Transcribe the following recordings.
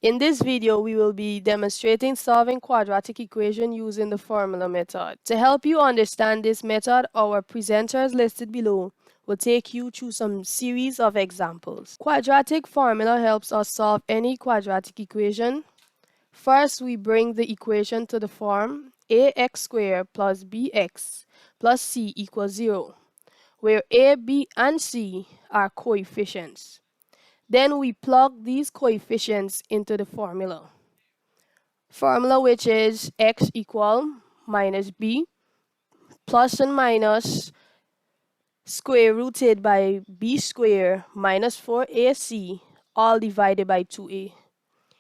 In this video, we will be demonstrating solving quadratic equation using the formula method. To help you understand this method, our presenters listed below will take you through some series of examples. Quadratic formula helps us solve any quadratic equation. First, we bring the equation to the form ax squared plus bx plus c equals 0, where a, b, and c are coefficients. Then we plug these coefficients into the formula. Formula which is x equal minus b plus and minus square rooted by b squared minus 4ac all divided by 2a.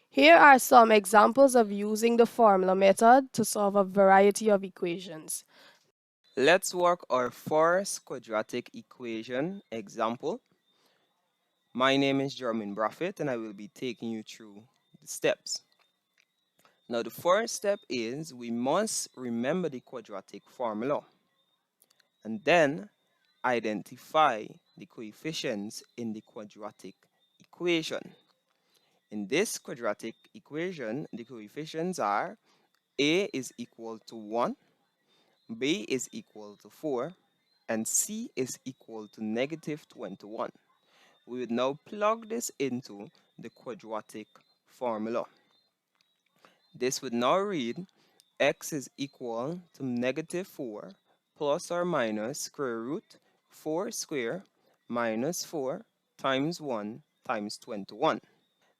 Here are some examples of using the formula method to solve a variety of equations. Let's work our first quadratic equation example. My name is Jermaine Braffett and I will be taking you through the steps. Now the first step is we must remember the quadratic formula and then identify the coefficients in the quadratic equation. In this quadratic equation, the coefficients are a is equal to 1, b is equal to 4, and c is equal to negative 21. We would now plug this into the quadratic formula. This would now read x is equal to negative 4 plus or minus square root 4 square minus 4 times 1 times 21.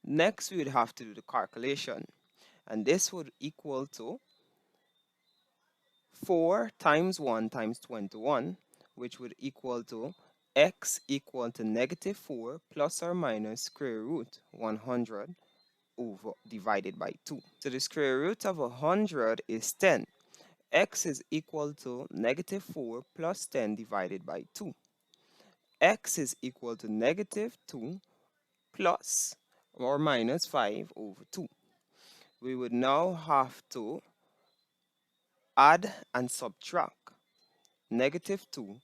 Next, we would have to do the calculation, and this would equal to 4 times 1 times 21, which would equal to x equal to negative 4 plus or minus square root 100 over divided by 2. So the square root of 100 is 10. X is equal to negative 4 plus 10 divided by 2. X is equal to negative 2 plus or minus 5 over 2. We would now have to add and subtract negative 2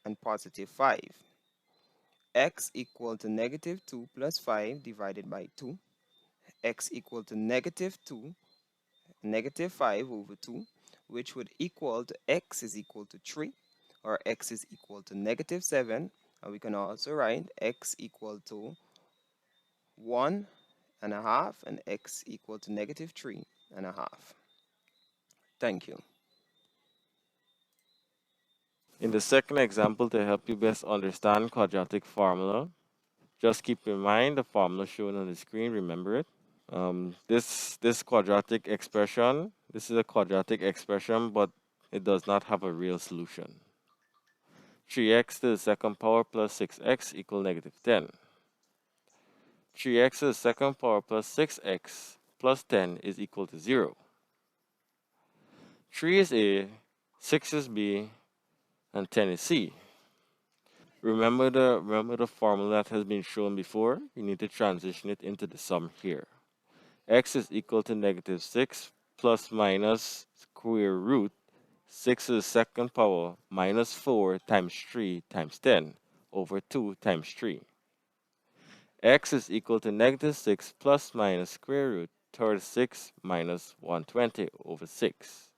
and positive 5. X equal to negative 2 plus 5 divided by 2. X equal to negative 2, negative 5 over 2, which would equal to x is equal to 3, or x is equal to negative 7. And we can also write x equal to 1 and a half and x equal to negative 3 and a half. Thank you. In the second example, to help you best understand quadratic formula, just keep in mind the formula shown on the screen, remember it. This quadratic expression, this is a quadratic expression, but it does not have a real solution. 3x to the second power plus 6x equal negative 10. 3x to the second power plus 6x plus 10 is equal to 0. 3 is A, 6 is B, and 10 is C. Remember the formula that has been shown before? You need to transition it into the sum here. X is equal to negative 6 plus minus square root 6 to the second power minus 4 times 3 times 10 over 2 times 3. X is equal to negative 6 plus minus square root 36 minus 120 over 6.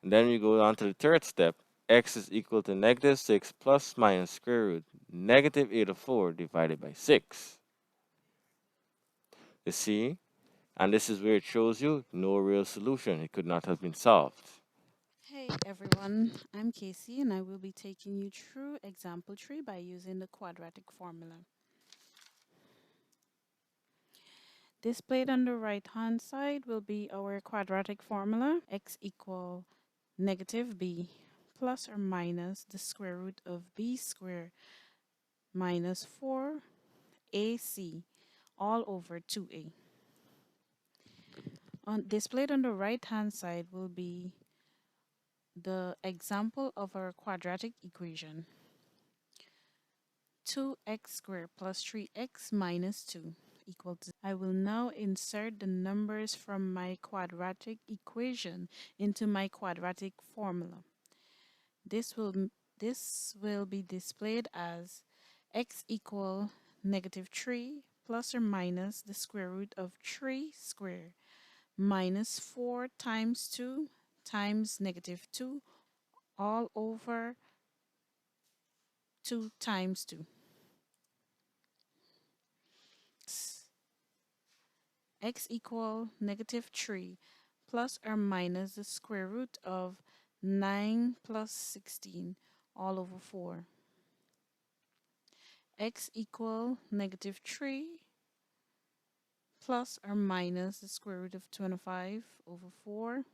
And then we go on to the third step. X is equal to negative 6 plus minus square root negative 84 divided by 6. You see? And this is where it shows you no real solution. It could not have been solved. Hey everyone, I'm Casey and I will be taking you through example 3 by using the quadratic formula. Displayed on the right hand side will be our quadratic formula, x equal negative b plus or minus the square root of b squared minus 4ac all over 2a. Displayed on the right hand side will be the example of our quadratic equation. 2x squared plus 3x minus 2 equal to 0. I will now insert the numbers from my quadratic equation into my quadratic formula. This will be displayed as x equal negative 3 plus or minus the square root of 3 squared minus 4 times 2 times negative 2 all over 2 times 2. X equal negative 3 plus or minus the square root of 9 plus 16 all over 4. X equal negative 3 plus or minus the square root of 25 over 4.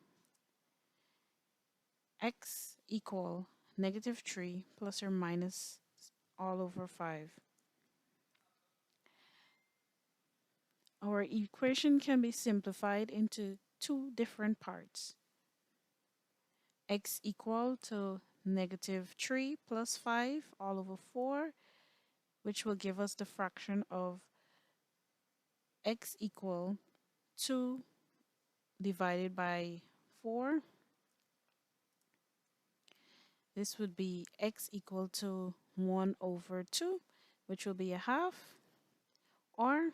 X equal negative 3 plus or minus all over 5. Our equation can be simplified into two different parts. X equal to negative 3 plus 5 all over 4, which will give us the fraction of x equal 2 divided by 4. This would be x equal to 1 over 2, which will be a half, or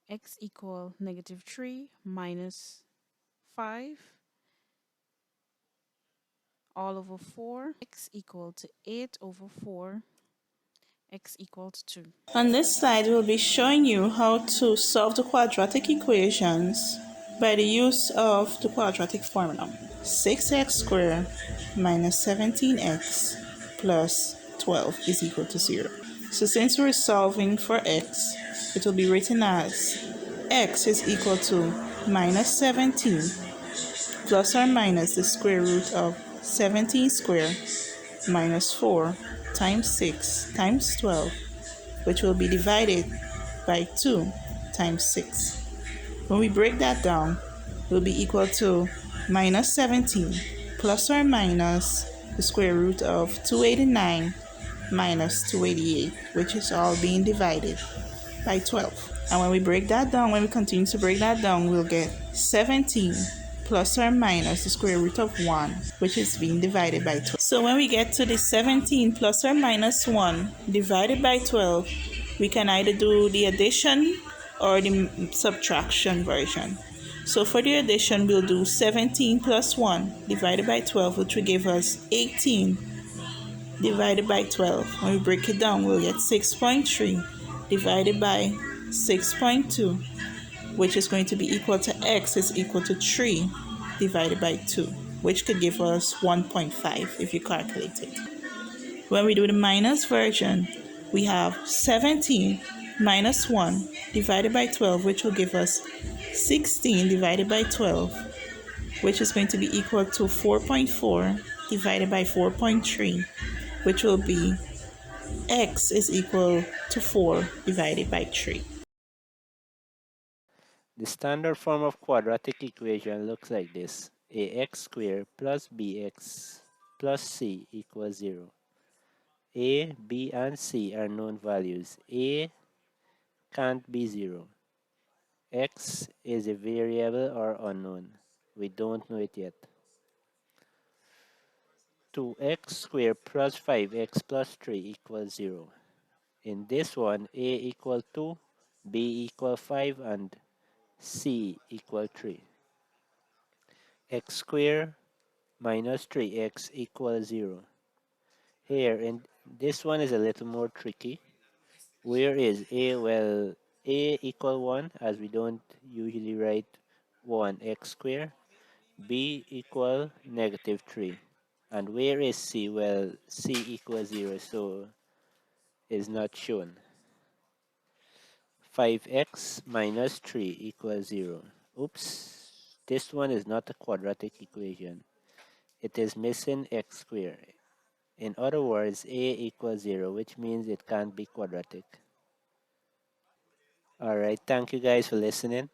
x equal negative 3 minus 5 all over 4, x equal to 8 over 4, x equal to 2. On this slide, we'll be showing you how to solve the quadratic equations by the use of the quadratic formula. 6x squared minus 17x plus 12 is equal to 0. So since we're solving for x, it will be written as x is equal to minus 17 plus or minus the square root of 17 squared minus 4 times 6 times 12, which will be divided by 2 times 6. When we break that down, it will be equal to minus 17 plus or minus the square root of 289 minus 288, which is all being divided by 12. And when we break that down, when we continue to break that down, we'll get 17 plus or minus the square root of 1, which is being divided by 12. So when we get to the 17 plus or minus 1 divided by 12, we can either do the addition or the subtraction version. So for the addition, we'll do 17 plus 1 divided by 12, which will give us 18 divided by 12. When we break it down, we'll get 6.3 divided by 6.2, which is going to be equal to x is equal to 3 divided by 2, which could give us 1.5 if you calculate it. When we do the minus version, we have 17 minus 1 divided by 12, which will give us 16 divided by 12, which is going to be equal to 4.4 divided by 4.3, which will be x is equal to 4 divided by 3. The standard form of quadratic equation looks like this. Ax squared plus bx plus c equals 0. A, b, and c are known values. A can't be 0. X is a variable or unknown. We don't know it yet. 2x squared plus 5x plus 3 equals 0. In this one, a equal 2, b equal 5, and c equal 3. X squared minus 3x equals 0. Here, in this one is a little more tricky. Where is a? Well, a equal 1, as we don't usually write 1x squared. B equal negative 3. And where is c? Well, c equals 0, so is not shown. 5x minus 3 equals 0. Oops, this one is not a quadratic equation. It is missing x squared. In other words, a equals 0, which means it can't be quadratic. Alright, thank you guys for listening.